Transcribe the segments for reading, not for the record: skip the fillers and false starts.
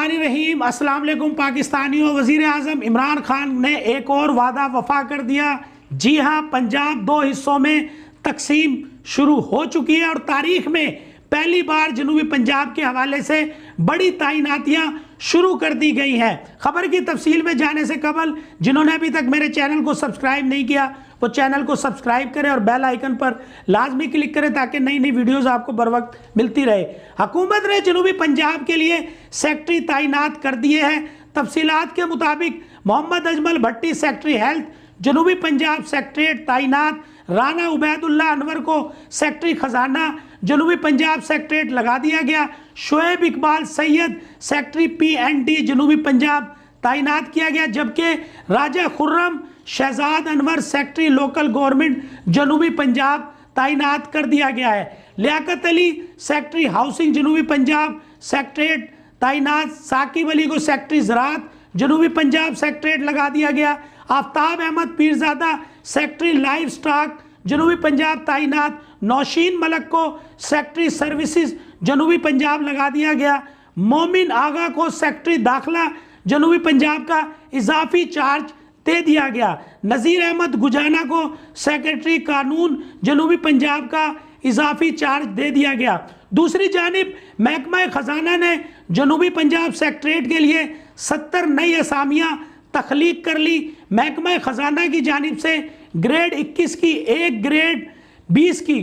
बिस्मिल्लाहिर्रहमानिर्रहीम। अस्सलाम वालेकुम पाकिस्तानियों। वज़ीर आज़म इमरान खान ने एक और वादा वफा कर दिया। जी हाँ, पंजाब 2 हिस्सों में तकसीम शुरू हो चुकी है और तारीख में पहली बार जनूबी पंजाब के हवाले से बड़ी तैनातियाँ शुरू कर दी गई हैं। खबर की तफसील में जाने से कबल जिन्होंने अभी तक मेरे चैनल को सब्सक्राइब नहीं किया वो चैनल को सब्सक्राइब करें और बेल आइकन पर लाजमी क्लिक करें ताकि नई नई वीडियोस आपको बर वक्त मिलती रहे। हुकूमत ने जनूबी पंजाब के लिए सेक्रेटरी तैनात कर दिए हैं। तफसीलात के मुताबिक मोहम्मद अजमल भट्टी सेक्रेटरी हेल्थ जनूबी पंजाब सेक्रेटरीट तैनात, राना उबैदुल्ला अनवर को सेक्रेटरी खजाना जनूबी पंजाब सेक्रेटरीट लगा दिया गया। शुएब इकबाल सैयद सेक्रेटरी PND जनूबी पंजाब तैनात किया गया, जबकि Raja Khurram Shahzad Anwar secretary local government जनूबी पंजाब तैनात कर दिया गया है। लियाकत अली सेक्रेटरी हाउसिंग जनूबी पंजाब सेक्रेटरीट तैनात, साकिब अली को सेक्रेटरी ज़राअत जनूबी पंजाब सेक्रेटरीट लगा दिया गया। Aftab Ahmed Pirzada secretary livestock जनूबी पंजाब तैनात, नौशीन मलक को सेक्रेटरी सर्विसेज जनूबी पंजाब लगा दिया गया। मोमिन आगा को सेक्रेटरी दाखिला जनूबी पंजाब का इजाफी चार्ज दे दिया गया। नज़ीर अहमद गुजाना को सेक्रेटरी कानून जनूबी पंजाब का इजाफी चार्ज दे दिया गया। दूसरी जानिब महकमा खजाना ने जनूबी पंजाब सेक्रेटरीट के लिए 70 नई असामियाँ तख्लीक कर ली। महकमा खजाना की जानिब से ग्रेड 21 की 1, ग्रेड 20 की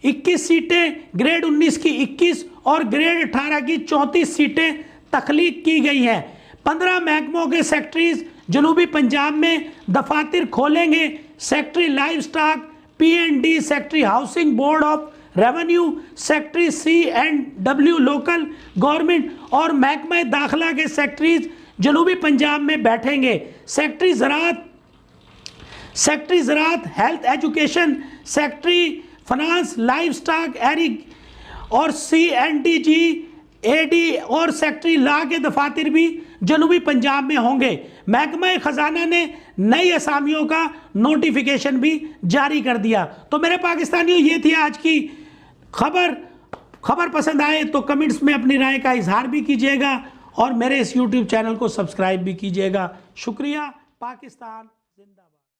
21 सीटें, ग्रेड 19 की 21 और ग्रेड 18 की 34 सीटें तख्लीक की गई हैं। 15 महकमों के सेक्रेटरीज जनूबी पंजाब में दफातर खोलेंगे। Secretary livestock PND, secretary housing board of revenue, secretary C&W local government और महकमा दाखिला के सेक्रेटरीज जनूबी पंजाब में बैठेंगे। सेक्रेटरी ज़राअत health education, secretary finance livestock एरिक और CNDG AD और सेक्रेटरी लॉ के दफातर भी जनूबी पंजाब में होंगे। महकमा खजाना ने नई असामियों का नोटिफिकेशन भी जारी कर दिया। तो मेरे पाकिस्तानियों, ये थी आज की खबर पसंद आए तो कमेंट्स में अपनी राय का इजहार भी कीजिएगा और मेरे इस YouTube चैनल को सब्सक्राइब भी कीजिएगा। शुक्रिया। पाकिस्तान जिंदाबाद।